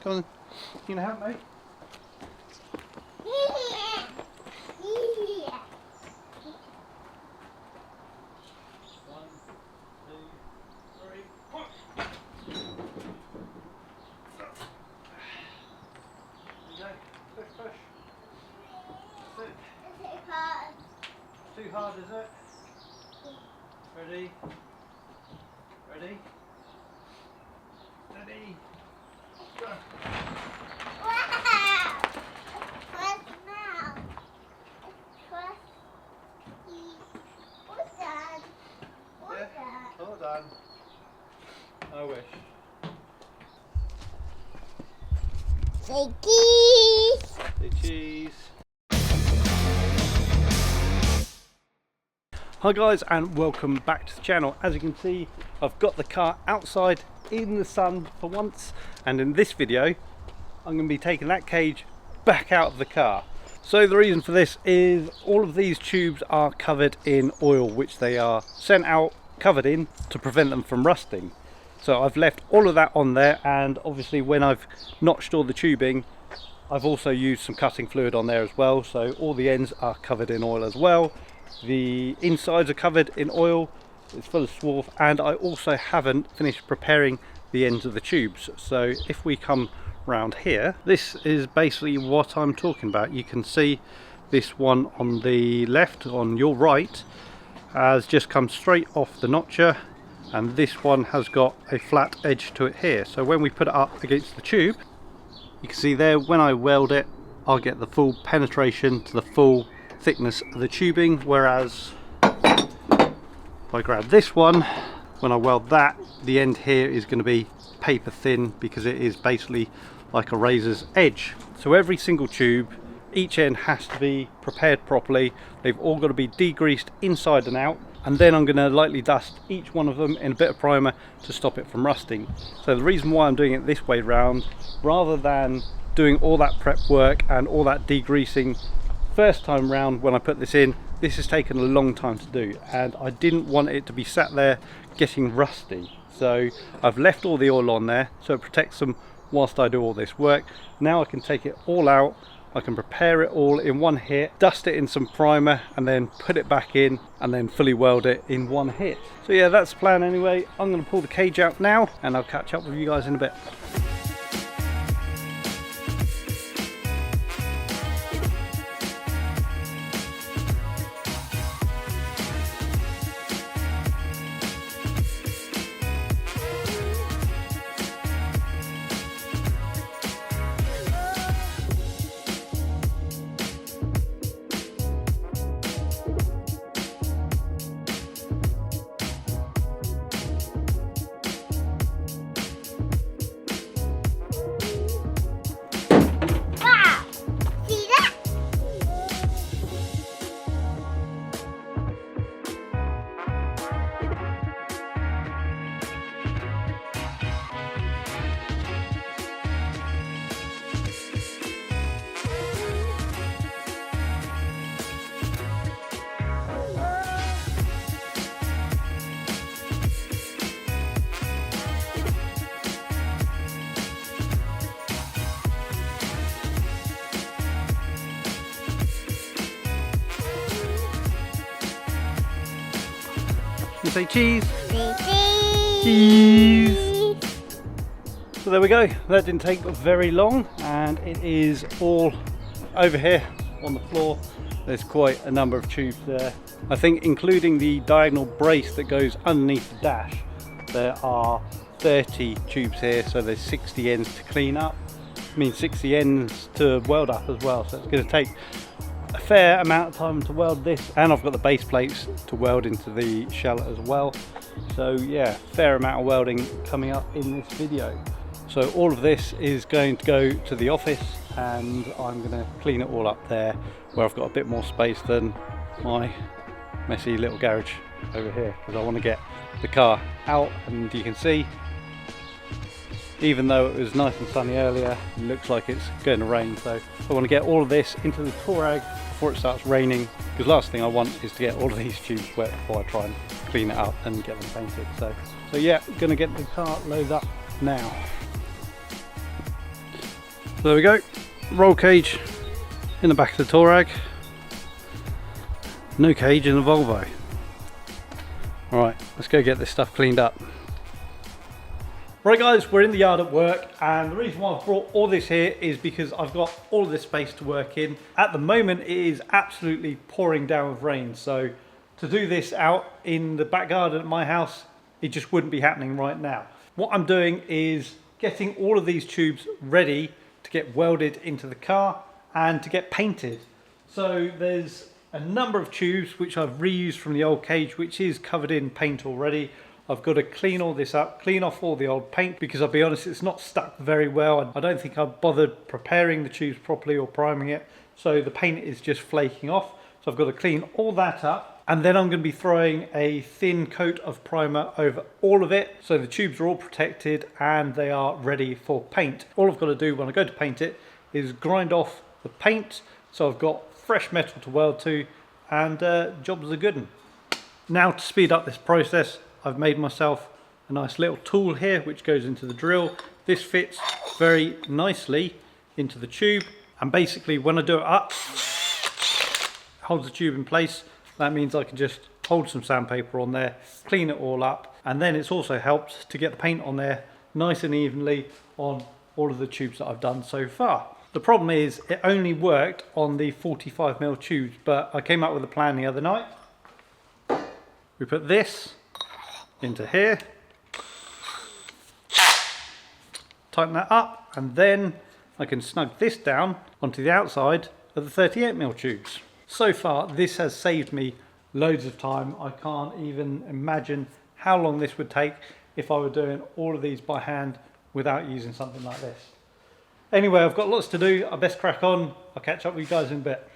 Come on. You gonna help me? Too hard, is it? Ready? Ready? Ready? Go! Wow! What's now? What's done? Yeah, all done. I wish. Say cheese! Say cheese. Hi guys, and welcome back to the channel. As you can see, I've got the car outside in the sun for once, and in this video I'm going to be taking that cage back out of the car. So the reason for this is all of these tubes are covered in oil, which they are sent out covered in to prevent them from rusting. So I've left all of that on there, and obviously when I've notched all the tubing, I've also used some cutting fluid on there as well, so all the ends are covered in oil as well. The insides are covered in oil, it's full of swarf, and I also haven't finished preparing the ends of the tubes. So if we come round here, this is basically what I'm talking about. You can see this one on the left, on your right, has just come straight off the notcher, and this one has got a flat edge to it here. So when we put it up against the tube, you can see there, when I weld it, I'll get the full penetration to the full thickness of the tubing, whereas if I grab this one, when I weld that, the end here is going to be paper thin because it is basically like a razor's edge. So every single tube, each end has to be prepared properly. They've all got to be degreased inside and out, and then I'm going to lightly dust each one of them in a bit of primer to stop it from rusting. So the reason why I'm doing it this way round, rather than doing all that prep work and all that degreasing first time round when I put this in, this has taken a long time to do, and I didn't want it to be sat there getting rusty. So I've left all the oil on there so it protects them whilst I do all this work. Now I can take it all out, I can prepare it all in one hit, dust it in some primer, and then put it back in and then fully weld it in one hit. So yeah, that's the plan anyway. I'm going to pull the cage out now and I'll catch up with you guys in a bit. You say cheese? Cheese! So there we go, that didn't take very long, and it is all over here on the floor. There's quite a number of tubes there. I think including the diagonal brace that goes underneath the dash, there are 30 tubes here, so there's 60 ends to clean up. I mean 60 ends to weld up as well, so it's going to take a fair amount of time to weld this, and I've got the base plates to weld into the shell as well. So yeah, fair amount of welding coming up in this video. So all of this is going to go to the office, and I'm going to clean it all up there where I've got a bit more space than my messy little garage over here, because I want to get the car out. And you can see, even though it was nice and sunny earlier, it looks like it's going to rain. So I want to get all of this into the Touareg before it starts raining, because last thing I want is to get all of these tubes wet before I try and clean it up and get them painted. So yeah, gonna get the car loaded up now. So there we go, roll cage in the back of the Touareg, no cage in the Volvo. Alright, let's go get this stuff cleaned up. Right guys, we're in the yard at work, and the reason why I've brought all this here is because I've got all of this space to work in. At the moment it is absolutely pouring down with rain, so to do this out in the back garden at my house, it just wouldn't be happening right now. What I'm doing is getting all of these tubes ready to get welded into the car and to get painted. So there's a number of tubes which I've reused from the old cage, which is covered in paint already. I've got to clean all this up, clean off all the old paint, because I'll be honest, it's not stuck very well. I don't think I've bothered preparing the tubes properly or priming it, so the paint is just flaking off. So I've got to clean all that up, and then I'm going to be throwing a thin coat of primer over all of it, so the tubes are all protected and they are ready for paint. All I've got to do when I go to paint it is grind off the paint, so I've got fresh metal to weld to, and jobs are good 'un. Now to speed up this process, I've made myself a nice little tool here which goes into the drill. This fits very nicely into the tube, and basically when I do it up, it holds the tube in place. That means I can just hold some sandpaper on there, clean it all up, and then it's also helped to get the paint on there nice and evenly on all of the tubes that I've done so far. The problem is it only worked on the 45mm tubes, but I came up with a plan the other night. We put this into here, tighten that up, and then I can snug this down onto the outside of the 38mm tubes. So far this has saved me loads of time. I can't even imagine how long this would take if I were doing all of these by hand without using something like this. Anyway, I've got lots to do, I best crack on. I'll catch up with you guys in a bit.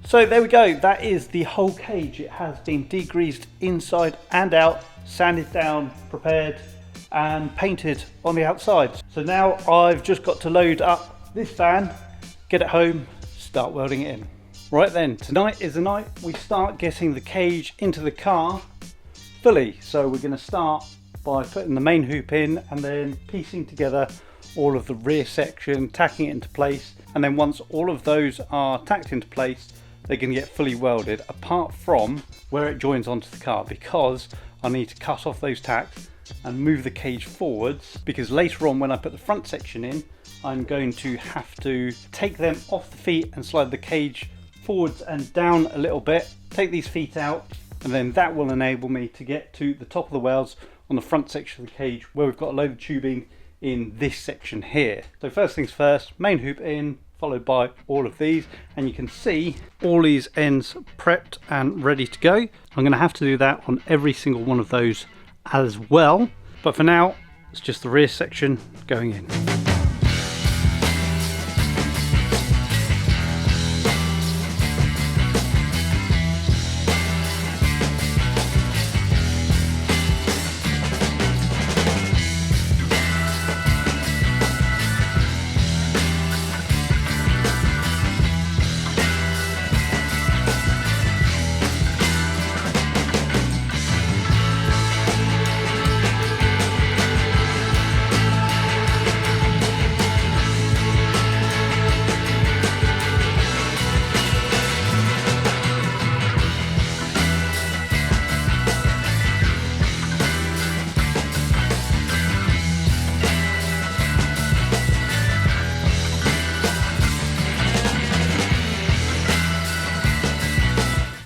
So there we go, that is the whole cage. It has been degreased inside and out, sanded down, prepared and painted on the outside. So now I've just got to load up this van, get it home, start welding it in. Right then, tonight is the night we start getting the cage into the car fully. So we're going to start by putting the main hoop in and then piecing together all of the rear section, tacking it into place, and then once all of those are tacked into place, they can get fully welded apart from where it joins onto the car, because I need to cut off those tacks and move the cage forwards, because later on when I put the front section in, I'm going to have to take them off the feet and slide the cage forwards and down a little bit, take these feet out, and then that will enable me to get to the top of the welds on the front section of the cage where we've got a load of tubing in this section here. So first things first, main hoop in, followed by all of these, and you can see all these ends prepped and ready to go. I'm going to have to do that on every single one of those as well, but for now it's just the rear section going in.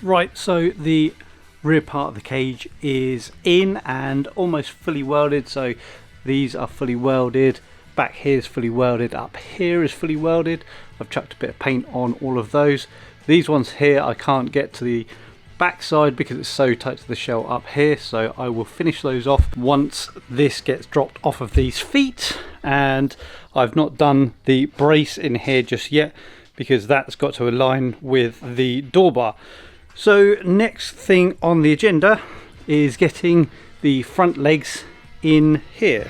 Right, so the rear part of the cage is in and almost fully welded. So these are fully welded, back here is fully welded, up here is fully welded. I've chucked a bit of paint on all of those. These ones here I can't get to the back side because it's so tight to the shell up here, so I will finish those off once this gets dropped off of these feet. And I've not done the brace in here just yet because that's got to align with the door bar. So next thing on the agenda is getting the front legs in here.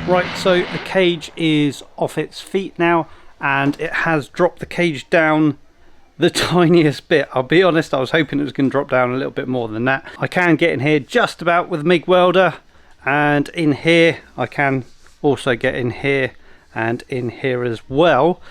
Right, so the cage is off its feet now, and it has dropped the cage down the tiniest bit. I'll be honest, I was hoping it was going to drop down a little bit more than that. I can get in here just about with a MIG welder, and in here I can also get in here and in here as well.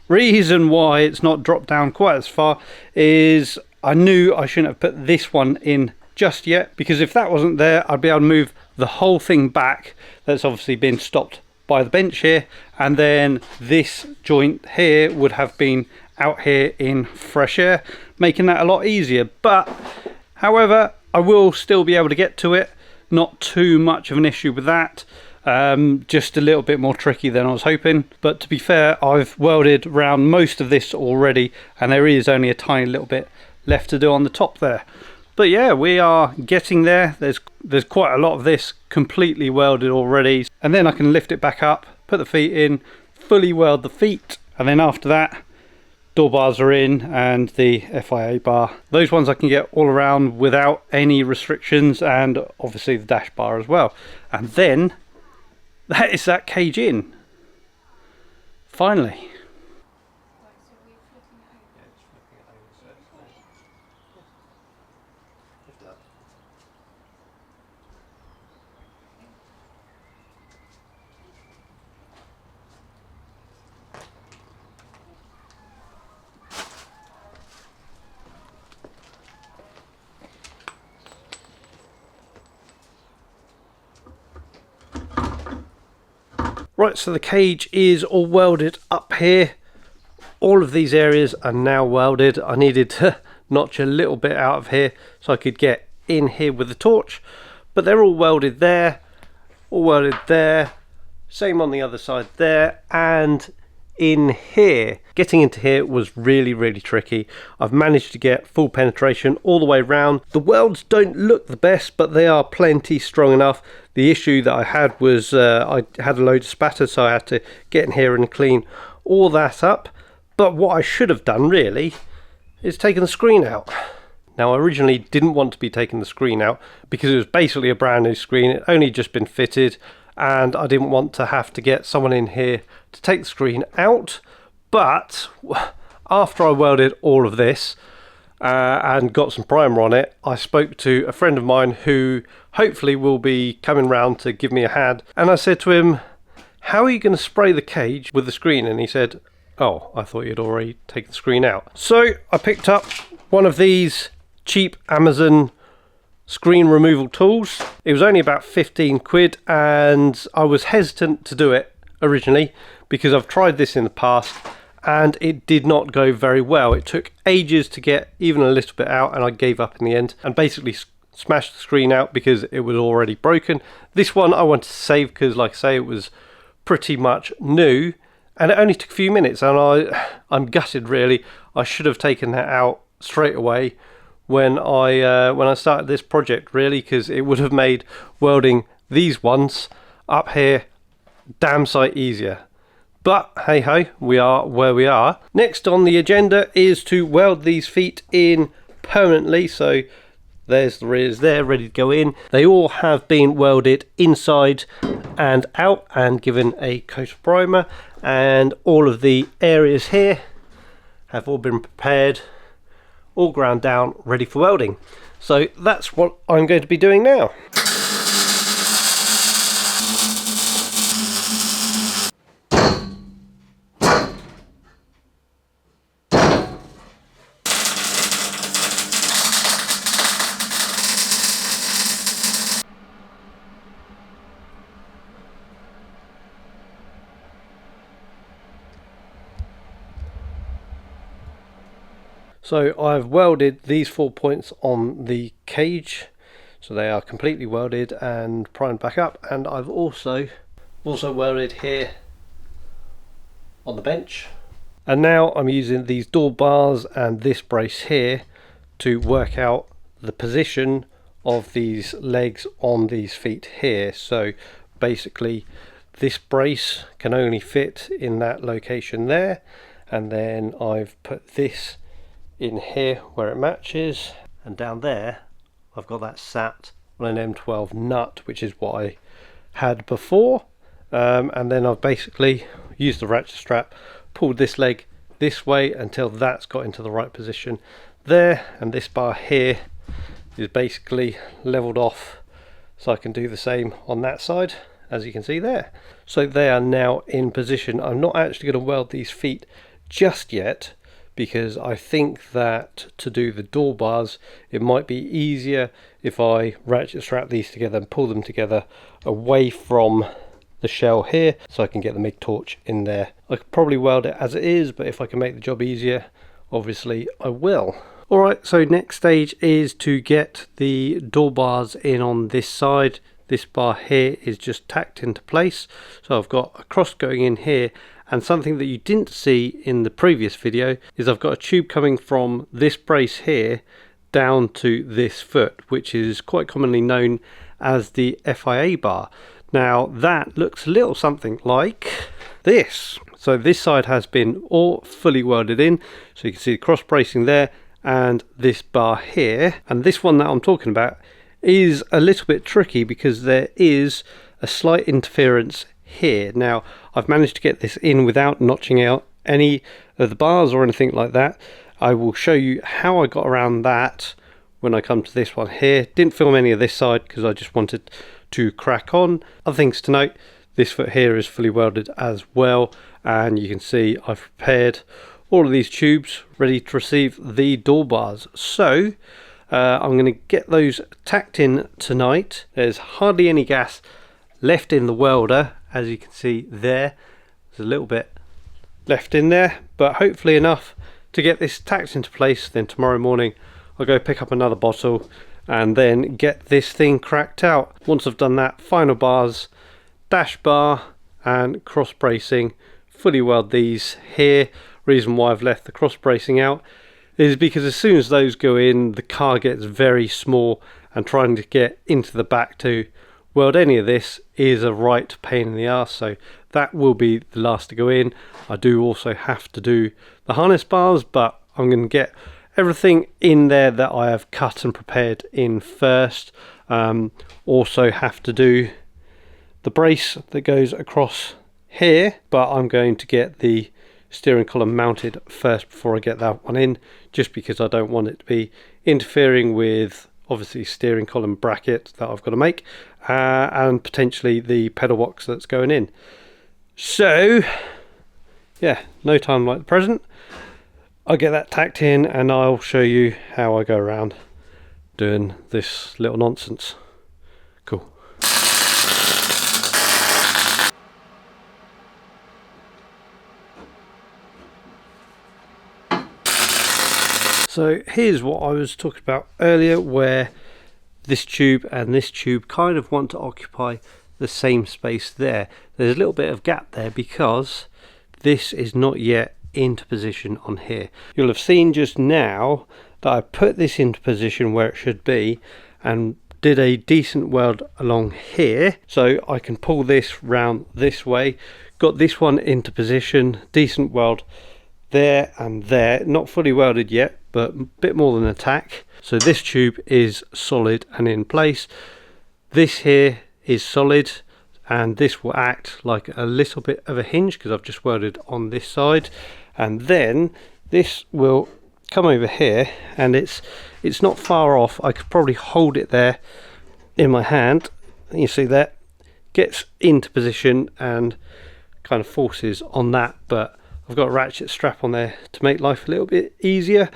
Reason why it's not dropped down quite as far is I knew I shouldn't have put this one in just yet, because if that wasn't there I'd be able to move the whole thing back. That's obviously been stopped by the bench here, and then this joint here would have been out here in fresh air, making that a lot easier. But however, I will still be able to get to it, not too much of an issue with that. Just a little bit more tricky than I was hoping, but to be fair, I've welded around most of this already and there is only a tiny little bit left to do on the top there. But yeah, we are getting there. There's quite a lot of this completely welded already, and then I can lift it back up, put the feet in, fully weld the feet, and then after that door bars are in and the FIA bar. Those ones I can get all around without any restrictions, and obviously the dash bar as well. And then that is that cage in, finally. Right, so the cage is all welded up here. All of these areas are now welded. I needed to notch a little bit out of here so I could get in here with the torch, but they're all welded there, all welded there, same on the other side there, and in here. Getting into here was really tricky. I've managed to get full penetration all the way around. The welds don't look the best, but they are plenty strong enough. The issue that I had was I had a load of spatter, so I had to get in here and clean all that up. But what I should have done really is taken the screen out. Now I originally didn't want to be taking the screen out because it was basically a brand new screen. It only just been fitted, and I didn't want to have to get someone in here to take the screen out. But after I welded all of this and got some primer on it, I spoke to a friend of mine who hopefully will be coming round to give me a hand, and I said to him, how are you going to spray the cage with the screen? And he said, oh, I thought you'd already taken the screen out. So I picked up one of these cheap Amazon screen removal tools. It was only about 15 quid, and I was hesitant to do it originally because I've tried this in the past and it did not go very well. It took ages to get even a little bit out, and I gave up in the end and basically smashed the screen out because it was already broken. This one I wanted to save because, like I say, it was pretty much new, and it only took a few minutes, and I'm gutted really. I should have taken that out straight away when I started this project, really, because it would have made welding these ones up here damn sight easier. But hey ho, we are where we are. Next on the agenda is to weld these feet in permanently. So there's the rears there, ready to go in. They all have been welded inside and out and given a coat of primer, and all of the areas here have all been prepared, all ground down, ready for welding. So that's what I'm going to be doing now. So I've welded these 4 points on the cage, so they are completely welded and primed back up, and I've also welded here on the bench. And now I'm using these door bars and this brace here to work out the position of these legs on these feet here. So basically this brace can only fit in that location there, and then I've put this in here where it matches, and down there I've got that sat on an M12 nut, which is what I had before, and then I've basically used the ratchet strap, pulled this leg this way until that's got into the right position there, and this bar here is basically leveled off so I can do the same on that side, as you can see there. So they are now in position. I'm not actually going to weld these feet just yet, because I think that to do the door bars it might be easier if I ratchet strap these together and pull them together away from the shell here, so I can get the MIG torch in there. I could probably weld it as it is, but if I can make the job easier, obviously I will. Alright, so next stage is to get the door bars in on this side. This bar here is just tacked into place, so I've got a cross going in here. And something that you didn't see in the previous video is I've got a tube coming from this brace here down to this foot, which is quite commonly known as the FIA bar. Now that looks a little something like this. So this side has been all fully welded in, so you can see the cross bracing there and this bar here. And this one that I'm talking about is a little bit tricky because there is a slight interference here. Now I've managed to get this in without notching out any of the bars or anything like that. I will show you how I got around that when I come to this one here. Didn't film any of this side because I just wanted to crack on. Other things to note, this foot here is fully welded as well, and you can see I've prepared all of these tubes ready to receive the door bars. So I'm going to get those tacked in tonight. There's hardly any gas left in the welder, as you can see there. There's a little bit left in there, but hopefully enough to get this tacked into place. Then tomorrow morning I'll go pick up another bottle and then get this thing cracked out. Once I've done that, final bars, dash bar and cross bracing, fully weld these here. Reason why I've left the cross bracing out is because as soon as those go in, the car gets very small, and trying to get into the back to weld any of this is a right pain in the arse, so that will be the last to go in. I do also have to do the harness bars, but I'm going to get everything in there that I have cut and prepared in first. Also have to do the brace that goes across here, but I'm going to get the steering column mounted first before I get that one in, just because I don't want it to be interfering with obviously steering column bracket that I've got to make, and potentially the pedal box that's going in. So yeah, no time like the present. I'll get that tacked in and I'll show you how I go around doing this little nonsense. Cool. So here's what I was talking about earlier, where this tube and this tube kind of want to occupy the same space there. There's a little bit of gap there because this is not yet into position on here. You'll have seen just now that I put this into position where it should be and did a decent weld along here, so I can pull this round this way. Got this one into position, decent weld there and there, not fully welded yet, but a bit more than a tack. So this tube is solid and in place. This here is solid, and this will act like a little bit of a hinge because I've just welded on this side, and then this will come over here, and it's not far off. I could probably hold it there in my hand. You see that gets into position and kind of forces on that, but I've got a ratchet strap on there to make life a little bit easier.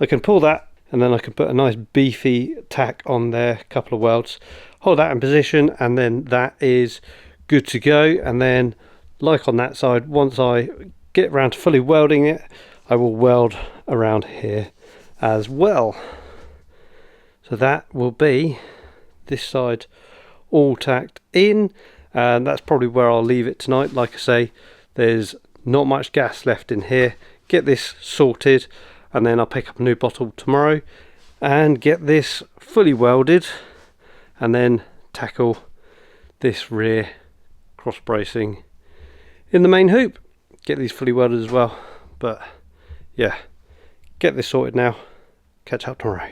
I can pull that, and then I can put a nice beefy tack on there, a couple of welds, hold that in position, and then that is good to go. And then, like on that side, once I get around to fully welding it, I will weld around here as well. So that will be this side all tacked in, and that's probably where I'll leave it tonight. Like I say, there's not much gas left in here. Get this sorted, and then I'll pick up a new bottle tomorrow and get this fully welded, and then tackle this rear cross bracing in the main hoop. Get these fully welded as well. But yeah, get this sorted now. Catch up tomorrow.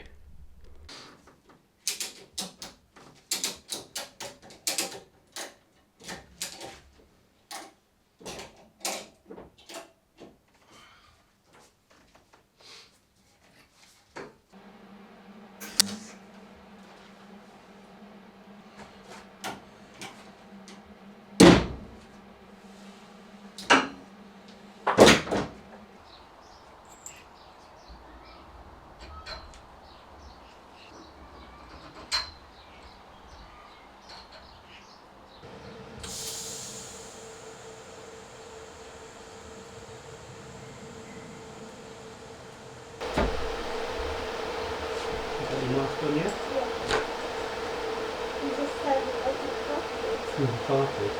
Mask on yet? Yeah. You just said it wasn't coffee. Coffee.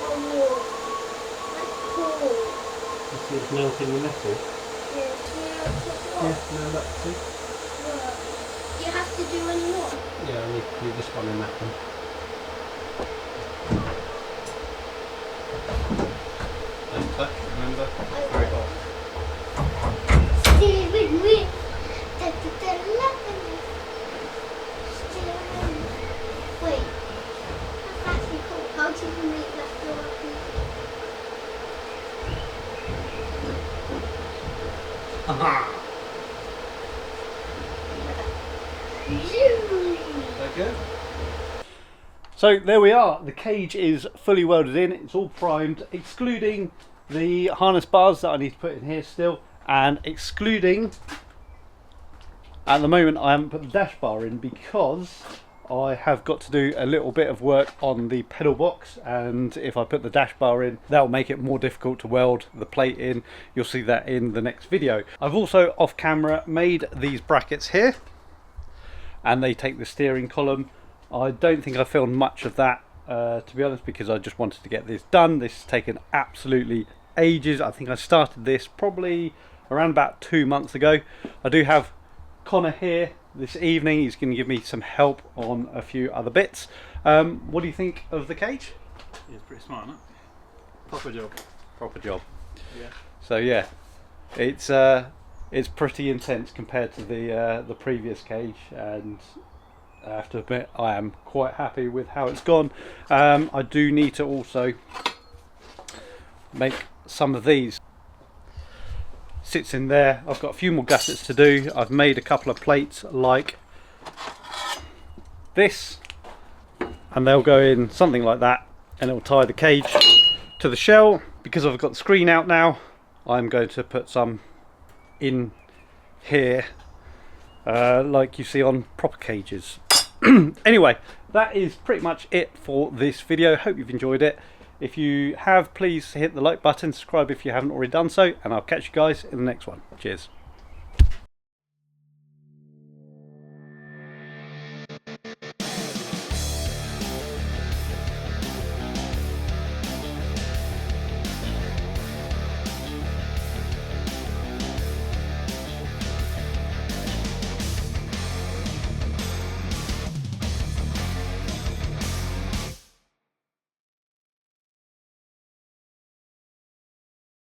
Oh, that's cool. You see it's melting the metal? Yeah, No, that's it. Do you have to do any more? Yeah, I need to do this one and that one. Don't touch, remember? Very hot. Stay with me. Wait, that's actually cool. How do you make that go up here? Aha! Zoom. Good. So there we are, the cage is fully welded in, it's all primed, excluding the harness bars that I need to put in here still, and excluding, at the moment I haven't put the dash bar in because I have got to do a little bit of work on the pedal box, and if I put the dash bar in, that'll make it more difficult to weld the plate in. You'll see that in the next video. I've also off camera made these brackets here, and they take the steering column. I don't think I filmed much of that to be honest, because I just wanted to get this done. This has taken absolutely ages. I think I started this probably around about 2 months ago. I do have Connor here this evening. He's going to give me some help on a few other bits. What do you think of the cage? Yeah, it's pretty smart, isn't it? Proper job. Proper job. Yeah. So yeah, it's pretty intense compared to the previous cage, and I have to admit I am quite happy with how it's gone. I do need to also make some of these. Sits in there. I've got a few more gaskets to do. I've made a couple of plates like this, and they'll go in something like that, and it'll tie the cage to the shell. Because I've got the screen out now, I'm going to put some in here like you see on proper cages. Anyway, that is pretty much it for this video. Hope you've enjoyed it. If you have, please hit the like button, subscribe if you haven't already done so, and I'll catch you guys in the next one. Cheers.